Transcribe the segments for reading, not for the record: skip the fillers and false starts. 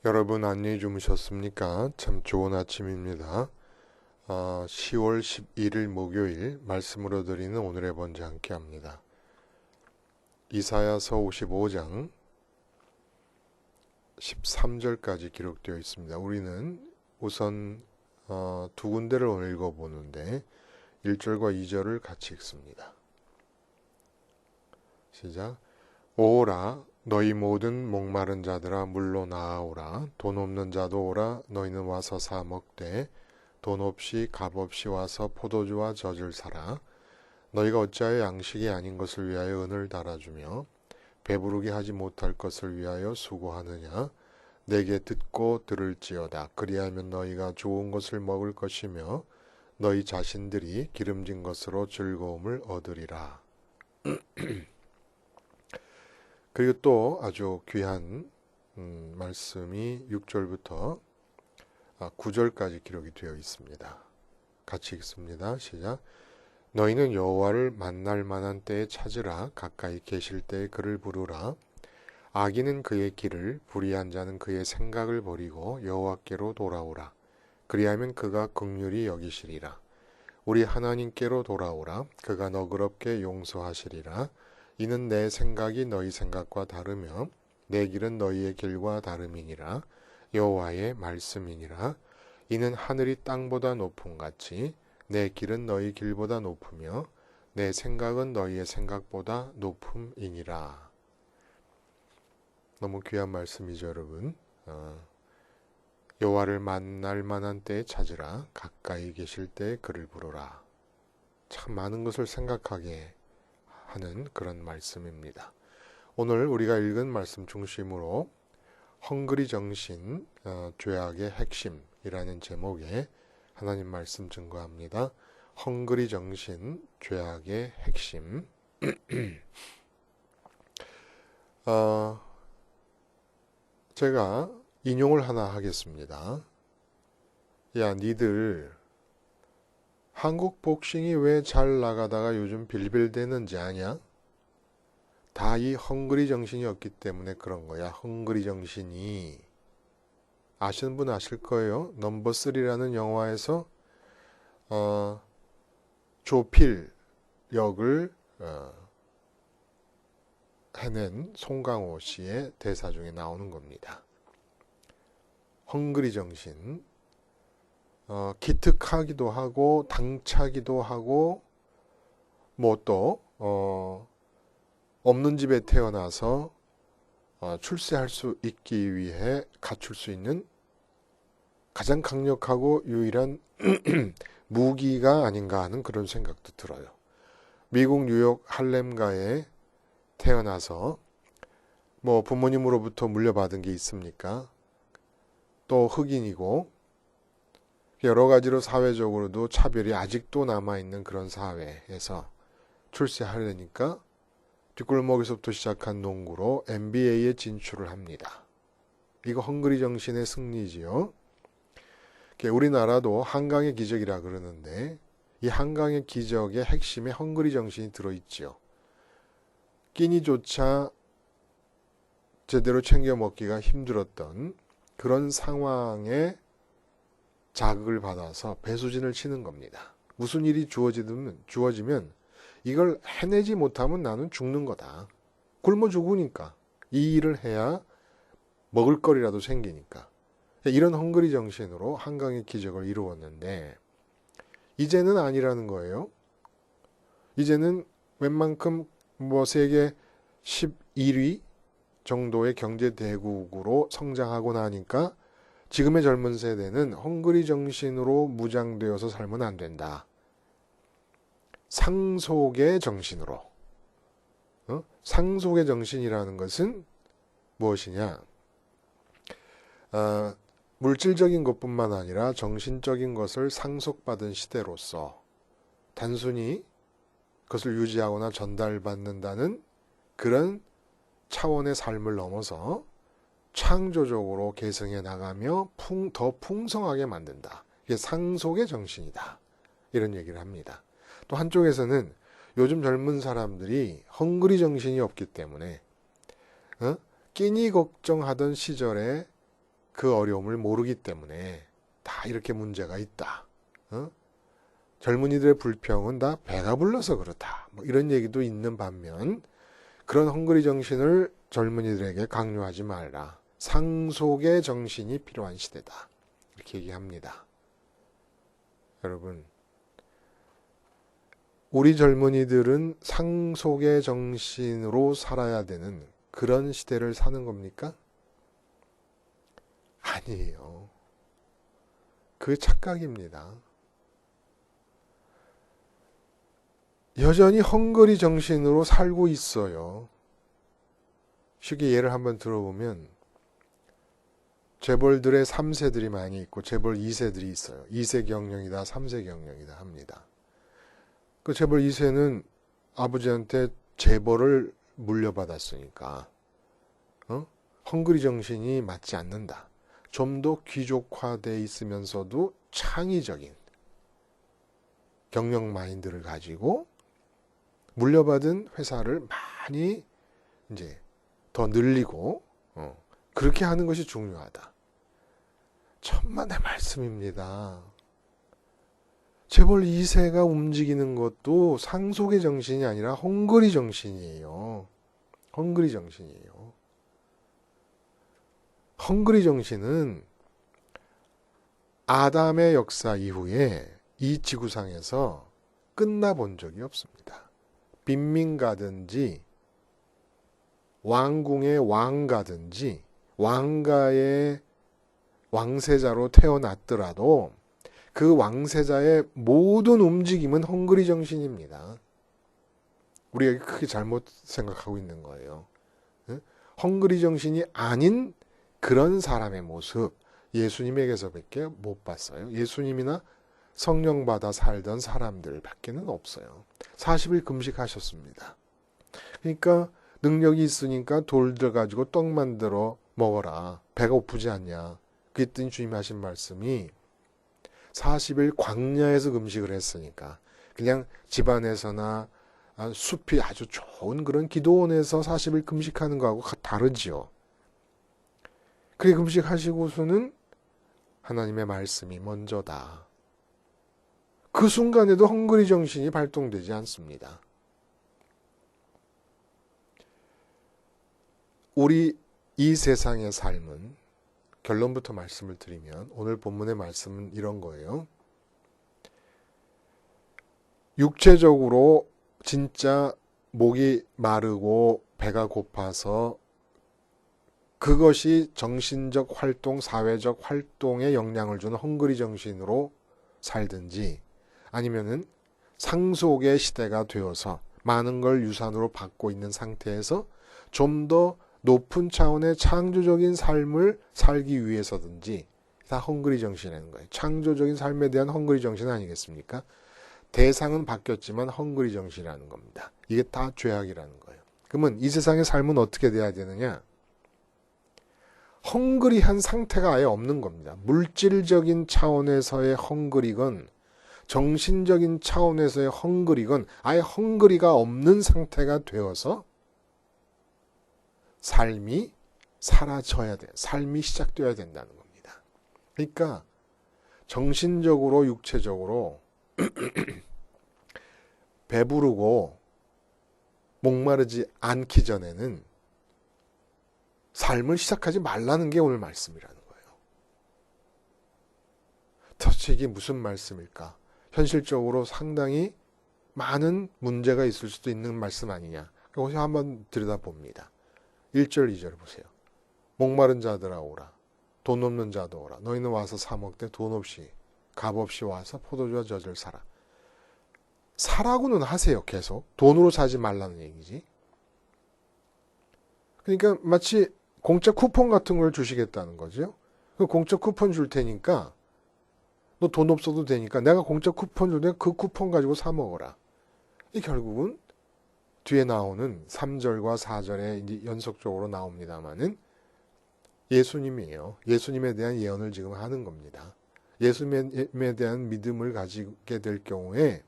여러분 안녕히 주무셨습니까? 참 좋은 아침입니다. 10월 11일 목요일 말씀으로 드리는 오늘의 번제 함께 합니다. 이사야서 55장 13절까지 기록되어 있습니다. 우리는 우선 두 군데를 오늘 읽어보는데 1절과 2절을 같이 읽습니다. 시작. 오라 너희 모든 목마른 자들아 물로 나아오라. 돈 없는 자도 오라. 너희는 와서 사 먹되 돈 없이 값 없이 와서 포도주와 젖을 사라. 너희가 어찌하여 양식이 아닌 것을 위하여 은을 달아주며 배부르게 하지 못할 것을 위하여 수고하느냐. 내게 듣고 들을지어다. 그리하면 너희가 좋은 것을 먹을 것이며 너희 자신들이 기름진 것으로 즐거움을 얻으리라. 그리고 또 아주 귀한 말씀이 6절부터 9절까지 기록이 되어 있습니다. 같이 읽습니다. 시작. 너희는 여호와를 만날 만한 때에 찾으라. 가까이 계실 때에 그를 부르라. 악인은 그의 길을, 불의한 자는 그의 생각을 버리고 여호와께로 돌아오라. 그리하면 그가 긍휼히 여기시리라. 우리 하나님께로 돌아오라. 그가 너그럽게 용서하시리라. 이는 내 생각이 너희 생각과 다르며 내 길은 너희의 길과 다름이니라. 여호와의 말씀이니라. 이는 하늘이 땅보다 높음같이 내 길은 너희 길보다 높으며 내 생각은 너희의 생각보다 높음이니라. 너무 귀한 말씀이죠, 여러분. 여호와를 만날 만한 때에 찾으라. 가까이 계실 때에 그를 부르라. 참 많은 것을 생각하게 하는 그런 말씀입니다. 오늘 우리가 읽은 말씀 중심으로 헝그리 정신, 죄악의 핵심이라는 제목의 하나님 말씀 증거합니다. 헝그리 정신, 죄악의 핵심. 제가 인용을 하나 하겠습니다. 야, 니들 한국 복싱이 왜 잘 나가다가 요즘 빌빌대는지 아냐? 다 이 헝그리 정신이었기 때문에 그런 거야. 헝그리 정신이. 아시는 분 아실 거예요. 넘버 3라는 영화에서 조필 역을 해낸 송강호 씨의 대사 중에 나오는 겁니다. 헝그리 정신. 기특하기도 하고 당차기도 하고 뭐 또 없는 집에 태어나서 출세할 수 있기 위해 갖출 수 있는 가장 강력하고 유일한 무기가 아닌가 하는 그런 생각도 들어요. 미국 뉴욕 할렘가에 태어나서 뭐 부모님으로부터 물려받은 게 있습니까? 또 흑인이고 여러 가지로 사회적으로도 차별이 아직도 남아있는 그런 사회에서 출세하려니까 뒷골목에서부터 시작한 농구로 NBA에 진출을 합니다. 이거 헝그리 정신의 승리지요. 우리나라도 한강의 기적이라 그러는데 이 한강의 기적의 핵심에 헝그리 정신이 들어있지요. 끼니조차 제대로 챙겨 먹기가 힘들었던 그런 상황에 자극을 받아서 배수진을 치는 겁니다. 무슨 일이 주어지면 이걸 해내지 못하면 나는 죽는 거다. 굶어 죽으니까. 이 일을 해야 먹을 거리라도 생기니까. 이런 헝그리 정신으로 한강의 기적을 이루었는데 이제는 아니라는 거예요. 이제는 웬만큼 뭐 세계 11위 정도의 경제 대국으로 성장하고 나니까 지금의 젊은 세대는 헝그리 정신으로 무장되어서 살면 안 된다. 상속의 정신으로. 상속의 정신이라는 것은 무엇이냐? 물질적인 것뿐만 아니라 정신적인 것을 상속받은 시대로서 단순히 그것을 유지하거나 전달받는다는 그런 차원의 삶을 넘어서 창조적으로 계승해 나가며 더 풍성하게 만든다. 이게 상속의 정신이다. 이런 얘기를 합니다. 또 한쪽에서는 요즘 젊은 사람들이 헝그리 정신이 없기 때문에 끼니 걱정하던 시절에 그 어려움을 모르기 때문에 다 이렇게 문제가 있다. 젊은이들의 불평은 다 배가 불러서 그렇다. 뭐 이런 얘기도 있는 반면 그런 헝그리 정신을 젊은이들에게 강요하지 말라. 상속의 정신이 필요한 시대다. 이렇게 얘기합니다. 여러분, 우리 젊은이들은 상속의 정신으로 살아야 되는 그런 시대를 사는 겁니까? 아니에요. 그 착각입니다. 여전히 헝그리 정신으로 살고 있어요. 쉽게 예를 한번 들어보면 재벌들의 3세들이 많이 있고 재벌 2세들이 있어요. 2세 경영이다, 3세 경영이다 합니다. 그 재벌 2세는 아버지한테 재벌을 물려받았으니까 헝그리 정신이 맞지 않는다. 좀 더 귀족화되어 있으면서도 창의적인 경영 마인드를 가지고 물려받은 회사를 많이 이제 더 늘리고 그렇게 하는 것이 중요하다. 천만의 말씀입니다. 재벌 2세가 움직이는 것도 상속의 정신이 아니라 헝그리 정신이에요. 헝그리 정신이에요. 헝그리 정신은 아담의 역사 이후에 이 지구상에서 끝나본 적이 없습니다. 빈민가든지 왕궁의 왕가든지 왕가의 왕세자로 태어났더라도 그 왕세자의 모든 움직임은 헝그리 정신입니다. 우리가 크게 잘못 생각하고 있는 거예요. 헝그리 정신이 아닌 그런 사람의 모습 예수님에게서밖에 못 봤어요. 예수님이나 성령 받아 살던 사람들밖에는 없어요. 40일 금식하셨습니다. 그러니까 능력이 있으니까 돌들 가지고 떡 만들어 먹어라. 배가 고프지 않냐. 그랬더니 주님이 하신 말씀이 40일 광야에서 금식을 했으니까 그냥 집안에서나 숲이 아주 좋은 그런 기도원에서 40일 금식하는 거하고 다르지요. 그래 금식하시고서는 하나님의 말씀이 먼저다. 그 순간에도 헝그리 정신이 발동되지 않습니다. 우리 이 세상의 삶은 결론부터 말씀을 드리면 오늘 본문의 말씀은 이런 거예요. 육체적으로 진짜 목이 마르고 배가 고파서 그것이 정신적 활동, 사회적 활동에 영향을 주는 헝그리 정신으로 살든지 아니면은 상속의 시대가 되어서 많은 걸 유산으로 받고 있는 상태에서 좀 더 높은 차원의 창조적인 삶을 살기 위해서든지 다 헝그리 정신이라는 거예요. 창조적인 삶에 대한 헝그리 정신 아니겠습니까? 대상은 바뀌었지만 헝그리 정신이라는 겁니다. 이게 다 죄악이라는 거예요. 그러면 이 세상의 삶은 어떻게 돼야 되느냐? 헝그리한 상태가 아예 없는 겁니다. 물질적인 차원에서의 헝그리건 정신적인 차원에서의 헝그리건 아예 헝그리가 없는 상태가 되어서 삶이 사라져야 돼. 삶이 시작되어야 된다는 겁니다. 그러니까 정신적으로 육체적으로 배부르고 목마르지 않기 전에는 삶을 시작하지 말라는 게 오늘 말씀이라는 거예요. 도대체 이게 무슨 말씀일까? 현실적으로 상당히 많은 문제가 있을 수도 있는 말씀 아니냐. 여기서 한번 들여다봅니다. 1절, 2절 보세요. 목마른 자들아 오라. 돈 없는 자도 오라. 너희는 와서 사 먹되 돈 없이 값 없이 와서 포도주와 젖을 사라. 사라고는 하세요. 계속. 돈으로 사지 말라는 얘기지. 그러니까 마치 공짜 쿠폰 같은 걸 주시겠다는 거죠. 그 공짜 쿠폰 줄 테니까 너 돈 없어도 되니까 내가 공짜 쿠폰 줄 테니까 그 쿠폰 가지고 사 먹어라. 이 결국은 뒤에 나오는 3절과 4절에 이제 연속적으로 나옵니다만은 예수님이에요. 예수님에 대한 예언을 지금 하는 겁니다. 예수님에 대한 믿음을 가지게 될 경우에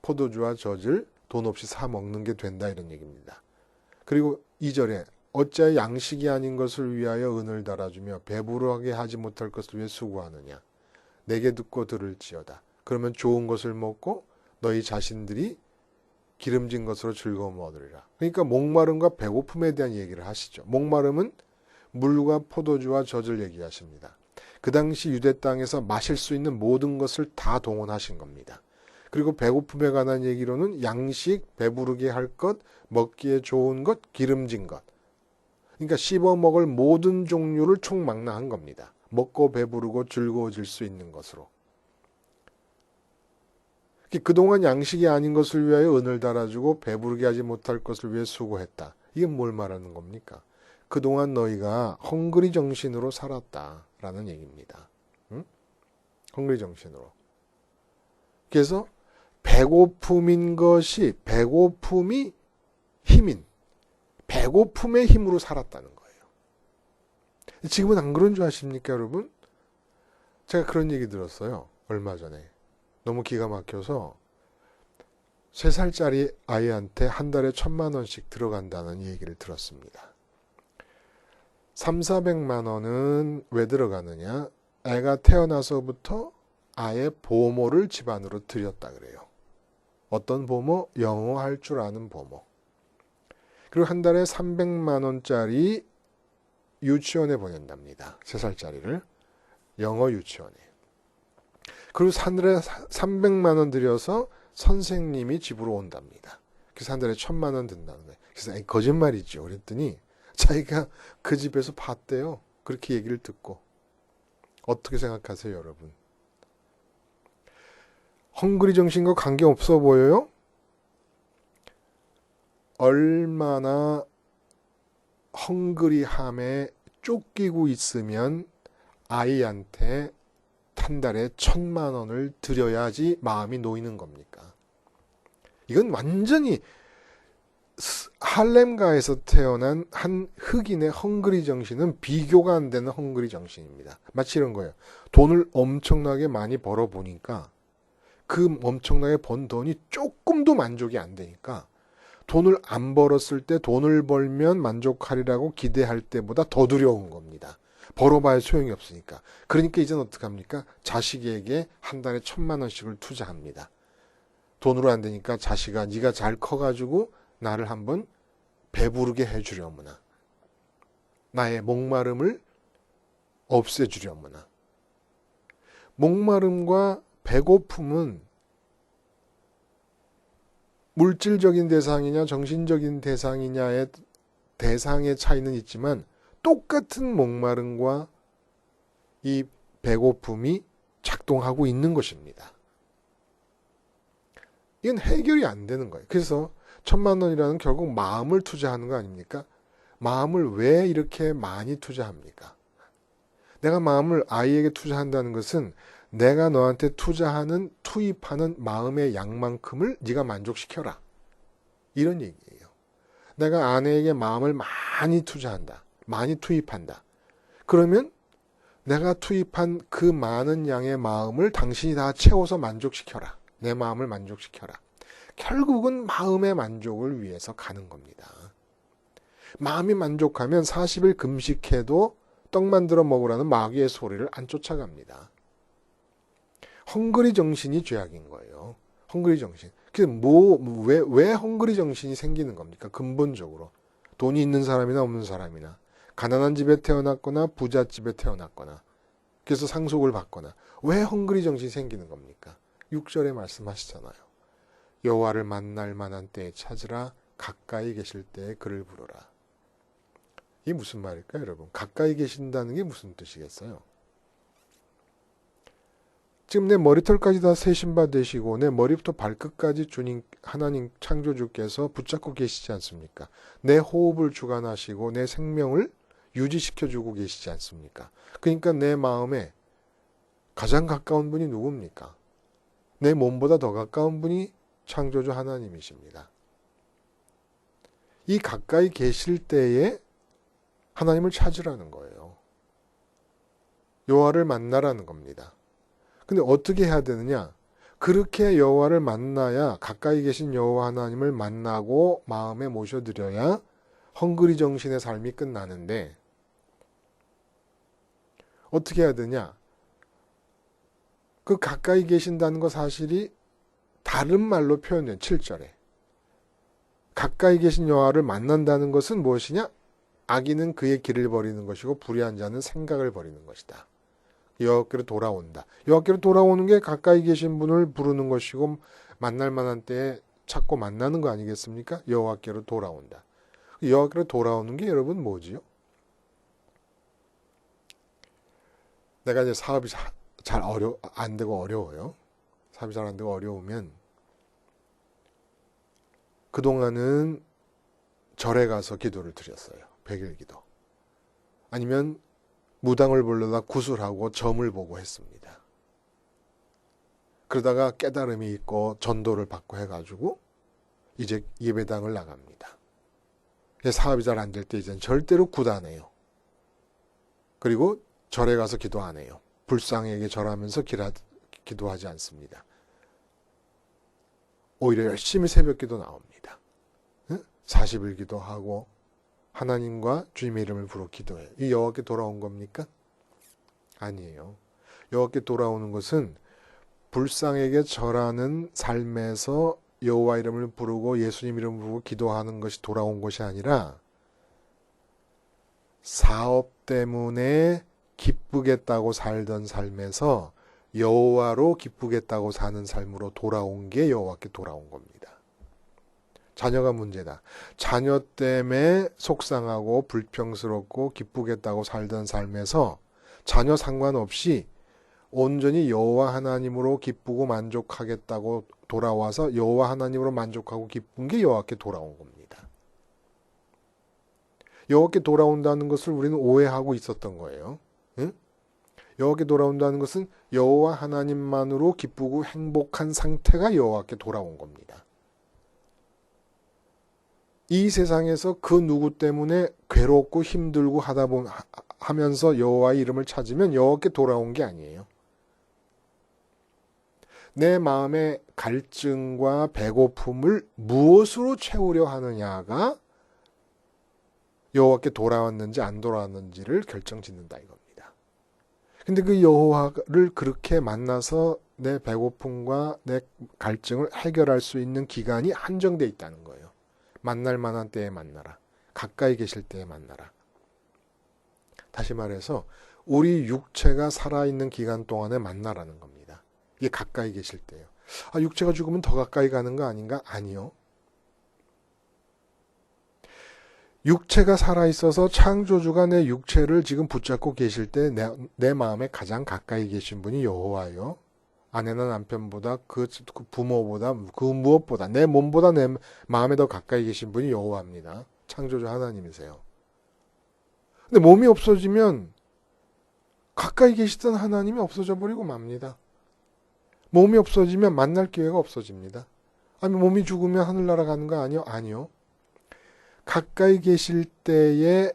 포도주와 젖을 돈 없이 사 먹는 게 된다 이런 얘기입니다. 그리고 2절에 어찌하여 양식이 아닌 것을 위하여 은을 달아주며 배부르게 하지 못할 것을 위해 수고하느냐. 내게 듣고 들을지어다. 그러면 좋은 것을 먹고 너희 자신들이 기름진 것으로 즐거움을 얻으리라. 그러니까 목마름과 배고픔에 대한 얘기를 하시죠. 목마름은 물과 포도주와 젖을 얘기하십니다. 그 당시 유대 땅에서 마실 수 있는 모든 것을 다 동원하신 겁니다. 그리고 배고픔에 관한 얘기로는 양식, 배부르게 할 것, 먹기에 좋은 것, 기름진 것. 그러니까 씹어 먹을 모든 종류를 총망라한 겁니다. 먹고 배부르고 즐거워질 수 있는 것으로. 그동안 양식이 아닌 것을 위하여 은을 달아주고 배부르게 하지 못할 것을 위해 수고했다. 이게 뭘 말하는 겁니까? 그동안 너희가 헝그리 정신으로 살았다라는 얘기입니다. 응? 헝그리 정신으로. 그래서 배고픔인 것이 배고픔이 힘인 배고픔의 힘으로 살았다는 거예요. 지금은 안 그런 줄 아십니까, 여러분? 제가 그런 얘기 들었어요. 얼마 전에. 너무 기가 막혀서 3살짜리 아이한테 한 달에 1,000만 원씩 들어간다는 얘기를 들었습니다. 300~400만 원은 왜 들어가느냐? 애가 태어나서부터 아예 보모를 집안으로 들였다 그래요. 어떤 보모? 영어 할 줄 아는 보모. 그리고 한 달에 300만 원짜리 유치원에 보낸답니다. 3살짜리를. 영어 유치원에. 그리고 한 달에 300만 원 들여서 선생님이 집으로 온답니다. 그래서 한 달에 1,000만 원 든다는 거예요. 그래서 거짓말이죠. 그랬더니 자기가 그 집에서 봤대요. 그렇게 얘기를 듣고. 어떻게 생각하세요, 여러분? 헝그리 정신과 관계없어 보여요? 얼마나 헝그리함에 쫓기고 있으면 아이한테 한 달에 1,000만 원을 들여야지 마음이 놓이는 겁니까? 이건 완전히 할렘가에서 태어난 한 흑인의 헝그리 정신은 비교가 안 되는 헝그리 정신입니다. 마치 이런 거예요. 돈을 엄청나게 많이 벌어보니까 그 엄청나게 번 돈이 조금도 만족이 안 되니까 돈을 안 벌었을 때 돈을 벌면 만족하리라고 기대할 때보다 더 두려운 겁니다. 벌어봐야 소용이 없으니까. 그러니까 이제는 어떡합니까? 자식에게 한 달에 1,000만 원씩을 투자합니다. 돈으로 안 되니까 자식아 네가 잘 커가지고 나를 한번 배부르게 해주려무나. 나의 목마름을 없애주려무나. 목마름과 배고픔은 물질적인 대상이냐 정신적인 대상이냐의 대상의 차이는 있지만 똑같은 목마름과 이 배고픔이 작동하고 있는 것입니다. 이건 해결이 안 되는 거예요. 그래서 1,000만 원이라는 결국 마음을 투자하는 거 아닙니까? 마음을 왜 이렇게 많이 투자합니까? 내가 마음을 아이에게 투자한다는 것은 내가 너한테 투입하는 마음의 양만큼을 네가 만족시켜라. 이런 얘기예요. 내가 아내에게 마음을 많이 투자한다. 많이 투입한다. 그러면 내가 투입한 그 많은 양의 마음을 당신이 다 채워서 만족시켜라. 내 마음을 만족시켜라. 결국은 마음의 만족을 위해서 가는 겁니다. 마음이 만족하면 40일 금식해도 떡 만들어 먹으라는 마귀의 소리를 안 쫓아갑니다. 헝그리 정신이 죄악인 거예요. 헝그리 정신. 그래서 왜 헝그리 정신이 생기는 겁니까? 근본적으로. 돈이 있는 사람이나 없는 사람이나, 가난한 집에 태어났거나 부잣집에 태어났거나, 그래서 상속을 받거나, 왜 헝그리 정신이 생기는 겁니까? 6절에 말씀하시잖아요. 여호와를 만날 만한 때에 찾으라, 가까이 계실 때에 그를 부르라. 이게 무슨 말일까요, 여러분? 가까이 계신다는 게 무슨 뜻이겠어요? 지금 내 머리털까지 다 세신 바 되시고 내 머리부터 발끝까지 주님 하나님 창조주께서 붙잡고 계시지 않습니까? 내 호흡을 주관하시고 내 생명을 유지시켜주고 계시지 않습니까? 그러니까 내 마음에 가장 가까운 분이 누굽니까? 내 몸보다 더 가까운 분이 창조주 하나님이십니다. 이 가까이 계실 때에 하나님을 찾으라는 거예요. 여호와를 만나라는 겁니다. 근데 어떻게 해야 되느냐? 그렇게 여호와를 만나야, 가까이 계신 여호와 하나님을 만나고 마음에 모셔드려야 헝그리 정신의 삶이 끝나는데 어떻게 해야 되냐? 그 가까이 계신다는 거 사실이 다른 말로 표현된 7절에 가까이 계신 여호와를 만난다는 것은 무엇이냐? 악인은 그의 길을 버리는 것이고 불의한 자는 생각을 버리는 것이다. 여호와께로 돌아온다. 여호와께로 돌아오는 게 가까이 계신 분을 부르는 것이고 만날 만한 때에 찾고 만나는 거 아니겠습니까? 여호와께로 돌아온다. 여호와께로 돌아오는 게 여러분 뭐지요? 내가 이제 사업이 잘 안 되고 어려워요. 사업이 잘 안 되고 어려우면 그동안은 절에 가서 기도를 드렸어요. 100일 기도. 아니면 무당을 불러다 구슬하고 점을 보고 했습니다. 그러다가 깨달음이 있고 전도를 받고 해가지고 이제 예배당을 나갑니다. 사업이 잘 안 될 때 이제는 절대로 굿 안 해요. 그리고 절에 가서 기도 안 해요. 불상에게 절하면서 기도하지 않습니다. 오히려 열심히 새벽 기도 나옵니다. 40일 기도하고 하나님과 주님의 이름을 부르고 기도해요. 이 여호와께 돌아온 겁니까? 아니에요. 여호와께 돌아오는 것은 불상에게 절하는 삶에서 여호와 이름을 부르고 예수님 이름을 부르고 기도하는 것이 돌아온 것이 아니라 사업 때문에 기쁘겠다고 살던 삶에서 여호와로 기쁘겠다고 사는 삶으로 돌아온 게 여호와께 돌아온 겁니다. 자녀가 문제다. 자녀 때문에 속상하고 불평스럽고 기쁘겠다고 살던 삶에서 자녀 상관없이 온전히 여호와 하나님으로 기쁘고 만족하겠다고 돌아와서 여호와 하나님으로 만족하고 기쁜 게 여호와께 돌아온 겁니다. 여호와께 돌아온다는 것을 우리는 오해하고 있었던 거예요. 응? 여호와께 돌아온다는 것은 여호와 하나님만으로 기쁘고 행복한 상태가 여호와께 돌아온 겁니다. 이 세상에서 그 누구 때문에 괴롭고 힘들고 하면서 여호와의 이름을 찾으면 여호와께 돌아온 게 아니에요. 내 마음의 갈증과 배고픔을 무엇으로 채우려 하느냐가 여호와께 돌아왔는지 안 돌아왔는지를 결정짓는다 이겁니다. 근데 그 여호와를 그렇게 만나서 내 배고픔과 내 갈증을 해결할 수 있는 기간이 한정되어 있다는 거예요. 만날 만한 때에 만나라. 가까이 계실 때에 만나라. 다시 말해서 우리 육체가 살아있는 기간 동안에 만나라는 겁니다. 이게 가까이 계실 때예요. 육체가 죽으면 더 가까이 가는 거 아닌가? 아니요. 육체가 살아있어서 창조주가 내 육체를 지금 붙잡고 계실 때 내 마음에 가장 가까이 계신 분이 여호와예요. 아내나 남편보다 그 부모보다 그 무엇보다 내 몸보다 내 마음에 더 가까이 계신 분이 여호와입니다. 창조주 하나님이세요. 근데 몸이 없어지면 가까이 계시던 하나님이 없어져 버리고 맙니다. 몸이 없어지면 만날 기회가 없어집니다. 아니 몸이 죽으면 하늘나라 가는 거 아니요? 아니요. 가까이 계실 때에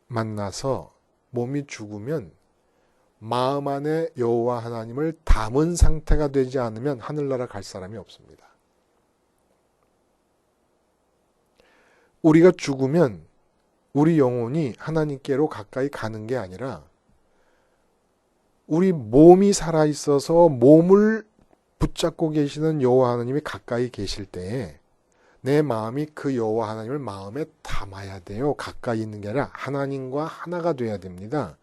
만나서 몸이 죽으면 마음 안에 여호와 하나님을 담은 상태가 되지 않으면 하늘나라 갈 사람이 없습니다. 우리가 죽으면 우리 영혼이 하나님께로 가까이 가는 게 아니라 우리 몸이 살아있어서 몸을 붙잡고 계시는 여호와 하나님이 가까이 계실 때에 내 마음이 그 여호와 하나님을 마음에 담아야 돼요. 가까이 있는 게 아니라 하나님과 하나가 돼야 됩니다.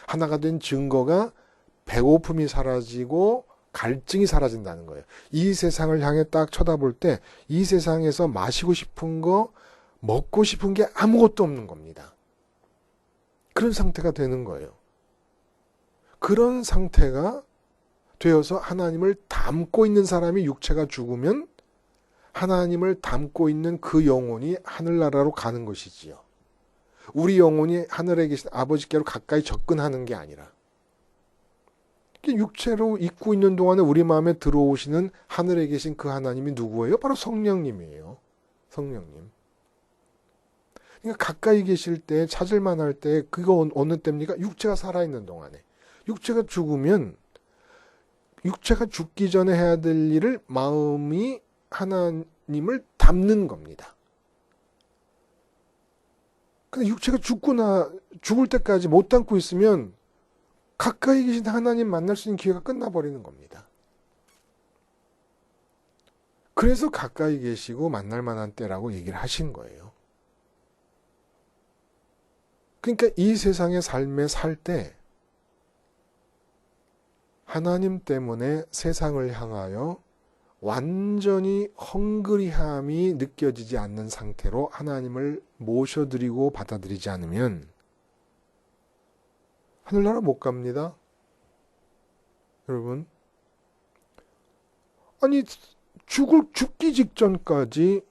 하나가 된 증거가 배고픔이 사라지고 갈증이 사라진다는 거예요. 이 세상을 향해 딱 쳐다볼 때 이 세상에서 마시고 싶은 거, 먹고 싶은 게 아무것도 없는 겁니다. 그런 상태가 되는 거예요. 그런 상태가 되어서 하나님을 담고 있는 사람이 육체가 죽으면 하나님을 담고 있는 그 영혼이 하늘나라로 가는 것이지요. 우리 영혼이 하늘에 계신 아버지께로 가까이 접근하는 게 아니라 육체로 있고 있는 동안에 우리 마음에 들어오시는 하늘에 계신 그 하나님이 누구예요? 바로 성령님이에요. 성령님. 그러니까 가까이 계실 때 찾을 만할 때 그거 어느 때입니까? 육체가 살아있는 동안에. 육체가 죽으면 육체가 죽기 전에 해야 될 일을 마음이 하나님을 담는 겁니다. 근데 육체가 죽을 때까지 못 담고 있으면 가까이 계신 하나님 만날 수 있는 기회가 끝나버리는 겁니다. 그래서 가까이 계시고 만날 만한 때라고 얘기를 하신 거예요. 그러니까 이 세상의 삶에 살 때 하나님 때문에 세상을 향하여 완전히 헝그리함이 느껴지지 않는 상태로 하나님을 모셔드리고 받아들이지 않으면 하늘나라 못 갑니다. 여러분, 아니 죽기 직전까지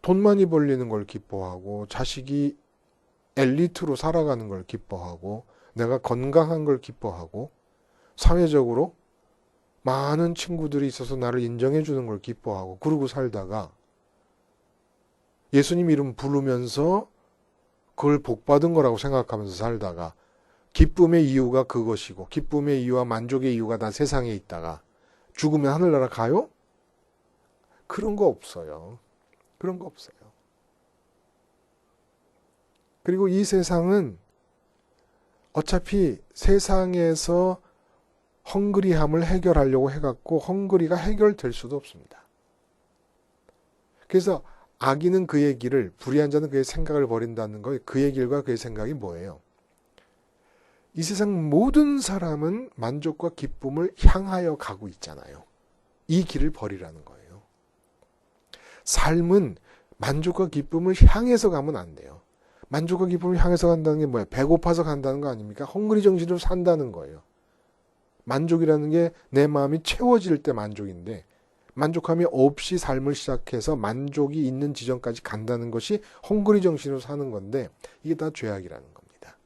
돈 많이 벌리는 걸 기뻐하고 자식이 엘리트로 살아가는 걸 기뻐하고 내가 건강한 걸 기뻐하고 사회적으로 많은 친구들이 있어서 나를 인정해 주는 걸 기뻐하고 그러고 살다가 예수님 이름 부르면서 그걸 복받은 거라고 생각하면서 살다가 기쁨의 이유가 그것이고 기쁨의 이유와 만족의 이유가 다 세상에 있다가 죽으면 하늘나라 가요? 그런 거 없어요. 그런 거 없어요. 그리고 이 세상은 어차피 세상에서 헝그리함을 해결하려고 해갖고 헝그리가 해결될 수도 없습니다. 그래서 악인은 그의 길을, 불의한 자는 그의 생각을 버린다는 거, 그의 길과 그의 생각이 뭐예요? 이 세상 모든 사람은 만족과 기쁨을 향하여 가고 있잖아요. 이 길을 버리라는 거예요. 삶은 만족과 기쁨을 향해서 가면 안 돼요. 만족과 기쁨을 향해서 간다는 게 뭐예요? 배고파서 간다는 거 아닙니까? 헝그리 정신으로 산다는 거예요. 만족이라는 게 내 마음이 채워질 때 만족인데 만족함이 없이 삶을 시작해서 만족이 있는 지점까지 간다는 것이 헝그리 정신으로 사는 건데 이게 다 죄악이라는 겁니다.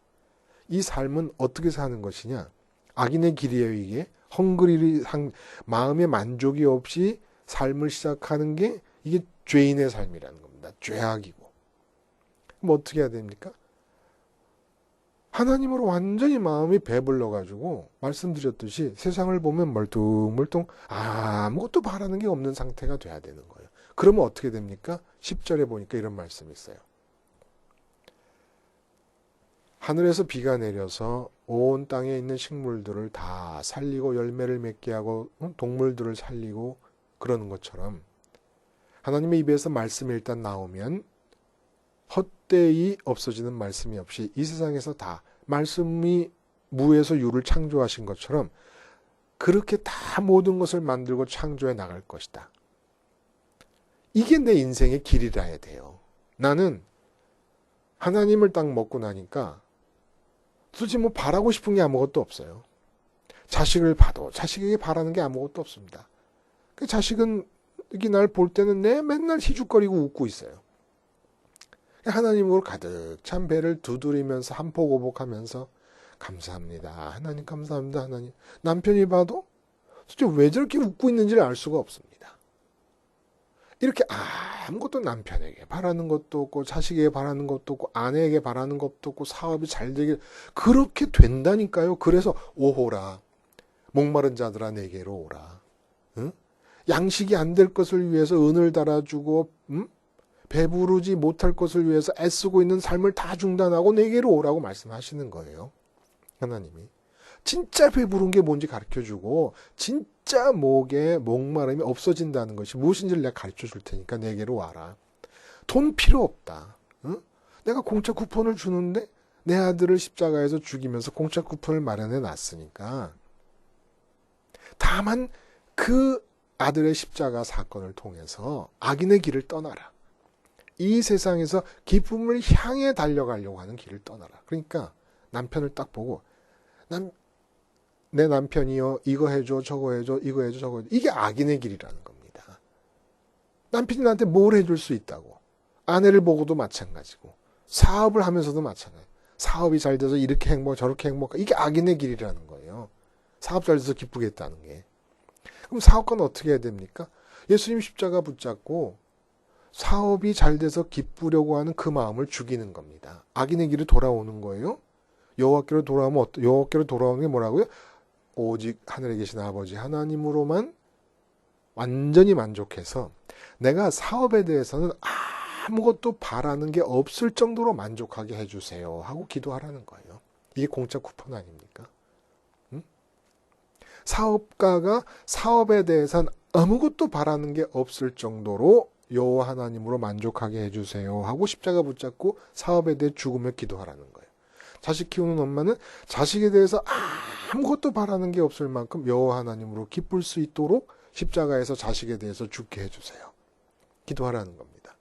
이 삶은 어떻게 사는 것이냐? 악인의 길이에요. 이게 마음의 만족이 없이 삶을 시작하는 게 이게 죄인의 삶이라는 겁니다. 죄악이고. 그럼 어떻게 해야 됩니까? 하나님으로 완전히 마음이 배불러가지고 말씀드렸듯이 세상을 보면 멀뚱멀뚱 아무것도 바라는 게 없는 상태가 돼야 되는 거예요. 그러면 어떻게 됩니까? 10절에 보니까 이런 말씀이 있어요. 하늘에서 비가 내려서 온 땅에 있는 식물들을 다 살리고 열매를 맺게 하고 동물들을 살리고 그러는 것처럼 하나님의 입에서 말씀이 일단 나오면 헛되이 없어지는 말씀이 없이 이 세상에서 다 말씀이 무에서 유를 창조하신 것처럼 그렇게 다 모든 것을 만들고 창조해 나갈 것이다. 이게 내 인생의 길이라 해야 돼요. 나는 하나님을 딱 먹고 나니까 솔직히 뭐 바라고 싶은 게 아무것도 없어요. 자식을 봐도 자식에게 바라는 게 아무것도 없습니다. 그 자식은 이게 날 볼 때는 맨날 희죽거리고 웃고 있어요. 하나님으로 가득 찬 배를 두드리면서 한포고복하면서 감사합니다. 하나님 감사합니다. 하나님. 남편이 봐도 솔직히 왜 저렇게 웃고 있는지를 알 수가 없습니다. 이렇게 아무것도 남편에게 바라는 것도 없고 자식에게 바라는 것도 없고 아내에게 바라는 것도 없고 사업이 잘 되길 그렇게 된다니까요. 그래서 오호라 목마른 자들아 내게로 오라. 응? 양식이 안 될 것을 위해서 은을 달아주고 배부르지 못할 것을 위해서 애쓰고 있는 삶을 다 중단하고 내게로 오라고 말씀하시는 거예요. 하나님이. 진짜 배부른 게 뭔지 가르쳐주고 진짜 목마름이 없어진다는 것이 무엇인지를 내가 가르쳐줄 테니까 내게로 와라. 돈 필요 없다. 응? 내가 공짜 쿠폰을 주는데 내 아들을 십자가에서 죽이면서 공짜 쿠폰을 마련해 놨으니까 다만 그 아들의 십자가 사건을 통해서 악인의 길을 떠나라. 이 세상에서 기쁨을 향해 달려가려고 하는 길을 떠나라. 그러니까 남편을 딱 보고 내 남편이요 이거 해줘 저거 해줘 이거 해줘 저거 해줘 이게 악인의 길이라는 겁니다. 남편이 나한테 뭘 해줄 수 있다고. 아내를 보고도 마찬가지고 사업을 하면서도 마찬가지고 사업이 잘 돼서 이렇게 행복 저렇게 행복 이게 악인의 길이라는 거예요. 사업 잘 돼서 기쁘겠다는 게. 그럼 사업가는 어떻게 해야 됩니까? 예수님 십자가 붙잡고 사업이 잘 돼서 기쁘려고 하는 그 마음을 죽이는 겁니다. 악인의 길을 돌아오는 거예요. 여호와께로 돌아오면 여호와께로 돌아오는 게 뭐라고요? 오직 하늘에 계신 아버지 하나님으로만 완전히 만족해서 내가 사업에 대해서는 아무것도 바라는 게 없을 정도로 만족하게 해주세요 하고 기도하라는 거예요. 이게 공짜 쿠폰 아닙니까? 응? 사업가가 사업에 대해서는 아무것도 바라는 게 없을 정도로 여호와 하나님으로 만족하게 해주세요 하고 십자가 붙잡고 사업에 대해 죽으며 기도하라는 거예요. 자식 키우는 엄마는 자식에 대해서 아무것도 바라는 게 없을 만큼 여호와 하나님으로 기쁠 수 있도록 십자가에서 자식에 대해서 죽게 해주세요. 기도하라는 겁니다.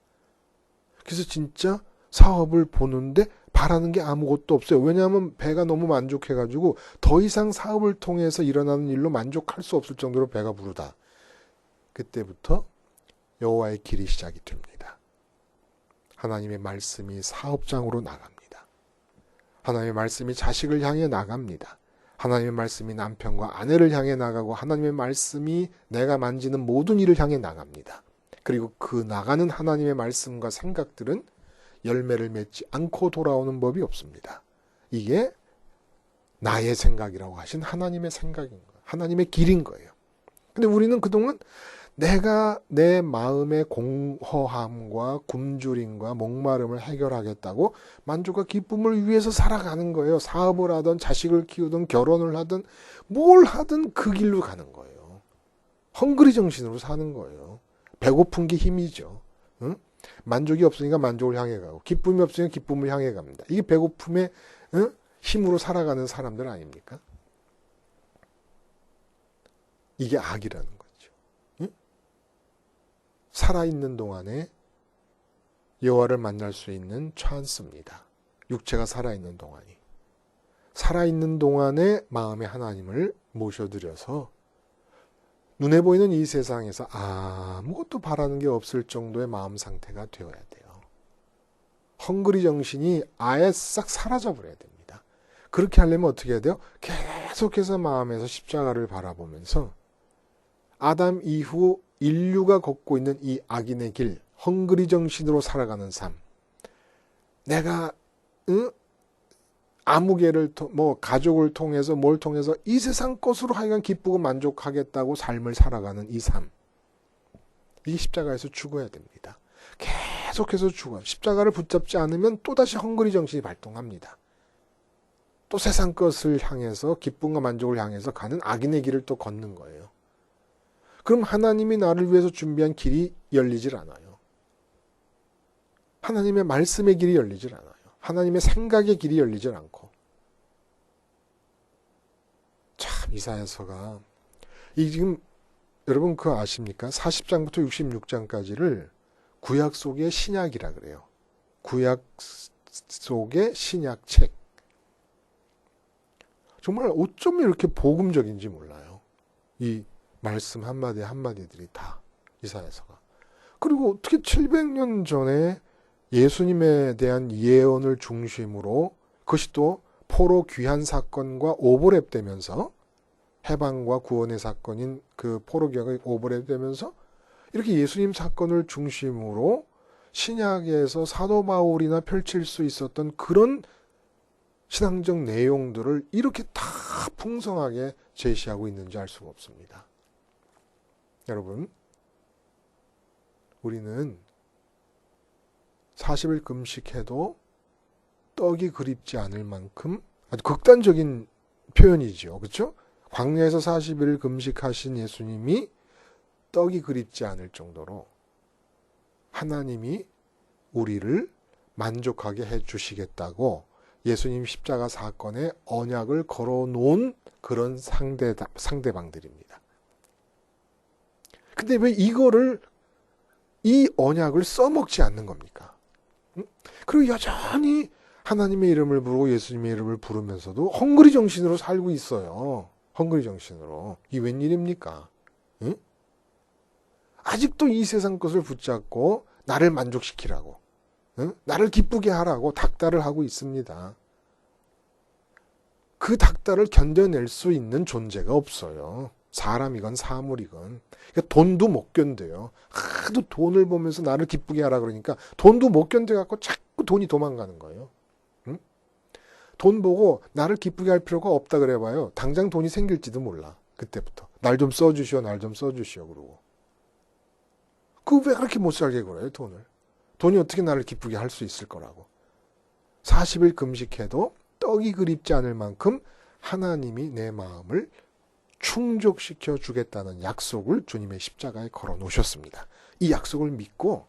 그래서 진짜 사업을 보는데 바라는 게 아무것도 없어요. 왜냐하면 배가 너무 만족해가지고 더 이상 사업을 통해서 일어나는 일로 만족할 수 없을 정도로 배가 부르다. 그때부터 여호와의 길이 시작이 됩니다. 하나님의 말씀이 사업장으로 나갑니다. 하나님의 말씀이 자식을 향해 나갑니다. 하나님의 말씀이 남편과 아내를 향해 나가고 하나님의 말씀이 내가 만지는 모든 일을 향해 나갑니다. 그리고 그 나가는 하나님의 말씀과 생각들은 열매를 맺지 않고 돌아오는 법이 없습니다. 이게 나의 생각이라고 하신 하나님의 생각인 거예요. 하나님의 길인 거예요. 근데 우리는 그동안 내가 내 마음의 공허함과 굶주림과 목마름을 해결하겠다고 만족과 기쁨을 위해서 살아가는 거예요. 사업을 하든 자식을 키우든 결혼을 하든 뭘 하든 그 길로 가는 거예요. 헝그리 정신으로 사는 거예요. 배고픈 게 힘이죠. 응? 만족이 없으니까 만족을 향해 가고 기쁨이 없으니까 기쁨을 향해 갑니다. 이게 배고픔의 힘으로 살아가는 사람들 아닙니까? 이게 악이라는 거죠. 응? 살아있는 동안에 여호와를 만날 수 있는 찬스입니다. 육체가 살아있는 동안이. 살아있는 동안에 마음의 하나님을 모셔드려서 눈에 보이는 이 세상에서 아무것도 바라는 게 없을 정도의 마음 상태가 되어야 돼요. 헝그리 정신이 아예 싹 사라져버려야 됩니다. 그렇게 하려면 어떻게 해야 돼요? 계속해서 마음에서 십자가를 바라보면서 아담 이후 인류가 걷고 있는 이 악인의 길, 헝그리 정신으로 살아가는 삶. 내가 아무개를 가족을 통해서 뭘 통해서 이 세상 것으로 하여간 기쁘고 만족하겠다고 삶을 살아가는 이 삶. 이 십자가에서 죽어야 됩니다. 계속해서 죽어요. 십자가를 붙잡지 않으면 또다시 헝그리 정신이 발동합니다. 또 세상 것을 향해서 기쁨과 만족을 향해서 가는 악인의 길을 또 걷는 거예요. 그럼 하나님이 나를 위해서 준비한 길이 열리질 않아요. 하나님의 말씀의 길이 열리질 않아요. 하나님의 생각의 길이 열리질 않고. 참 이사야서가 지금 여러분 그거 아십니까? 40장부터 66장까지를 구약 속의 신약이라 그래요. 구약 속의 신약책. 정말 어쩜 이렇게 복음적인지 몰라요. 이 말씀 한마디 한마디들이 다 이사야서가. 그리고 어떻게 700년 전에 예수님에 대한 예언을 중심으로 그것이 또 포로 귀환 사건과 오버랩되면서 해방과 구원의 사건인 그 포로 귀환이 오버랩되면서 이렇게 예수님 사건을 중심으로 신약에서 사도 바울이나 펼칠 수 있었던 그런 신앙적 내용들을 이렇게 다 풍성하게 제시하고 있는지 알 수가 없습니다. 여러분, 우리는 40일 금식해도 떡이 그립지 않을 만큼 아주 극단적인 표현이죠. 그렇죠? 광야에서 40일 금식하신 예수님이 떡이 그립지 않을 정도로 하나님이 우리를 만족하게 해주시겠다고 예수님 십자가 사건에 언약을 걸어놓은 그런 상대방들입니다. 근데 왜 이 언약을 써먹지 않는 겁니까? 그리고 여전히 하나님의 이름을 부르고 예수님의 이름을 부르면서도 헝그리 정신으로 살고 있어요. 헝그리 정신으로. 이게 웬일입니까? 응? 아직도 이 세상 것을 붙잡고 나를 만족시키라고, 응? 나를 기쁘게 하라고 닥달을 하고 있습니다. 그 닥달을 견뎌낼 수 있는 존재가 없어요. 사람이건 사물이건. 그러니까 돈도 못 견뎌요. 하도 돈을 보면서 나를 기쁘게 하라 그러니까 돈도 못 견뎌갖고 자꾸 돈이 도망가는 거예요. 응? 돈 보고 나를 기쁘게 할 필요가 없다 그래봐요. 당장 돈이 생길지도 몰라. 그때부터. 날 좀 써주시오, 날 좀 써주시오 그러고. 그 왜 그렇게 못 살게 그래요, 돈을? 돈이 어떻게 나를 기쁘게 할 수 있을 거라고. 40일 금식해도 떡이 그립지 않을 만큼 하나님이 내 마음을 충족시켜 주겠다는 약속을 주님의 십자가에 걸어 놓으셨습니다. 이 약속을 믿고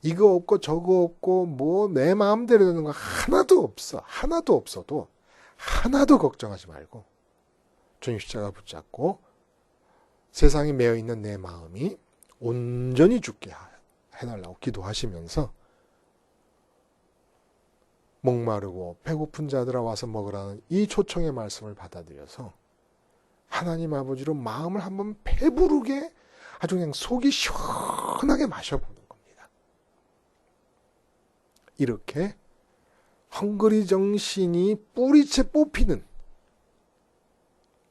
이거 없고 저거 없고 뭐 내 마음대로 되는 거 하나도 없어. 하나도 없어도 하나도 걱정하지 말고 주님 십자가 붙잡고 세상에 매여 있는 내 마음이 온전히 죽게 해달라고 기도하시면서 목마르고 배고픈 자들아 와서 먹으라는 이 초청의 말씀을 받아들여서 하나님 아버지로 마음을 한번 배부르게 아주 그냥 속이 시원하게 마셔보는 겁니다. 이렇게 헝그리 정신이 뿌리채 뽑히는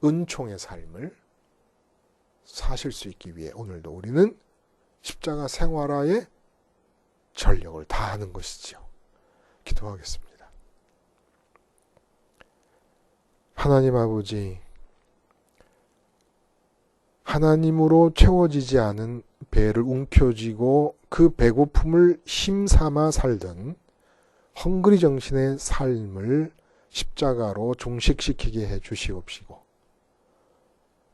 은총의 삶을 사실 수 있기 위해 오늘도 우리는 십자가 생활화에 전력을 다하는 것이지요. 기도하겠습니다. 하나님 아버지, 하나님으로 채워지지 않은 배를 움켜쥐고 그 배고픔을 힘삼아 살던 헝그리 정신의 삶을 십자가로 종식시키게 해 주시옵시고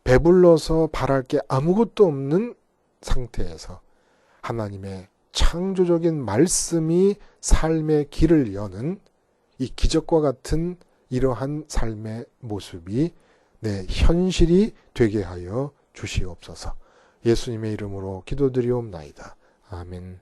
배불러서 바랄 게 아무것도 없는 상태에서 하나님의 창조적인 말씀이 삶의 길을 여는 이 기적과 같은 이러한 삶의 모습이 내 현실이 되게 하여 주시옵소서. 예수님의 이름으로 기도드리옵나이다. 아멘.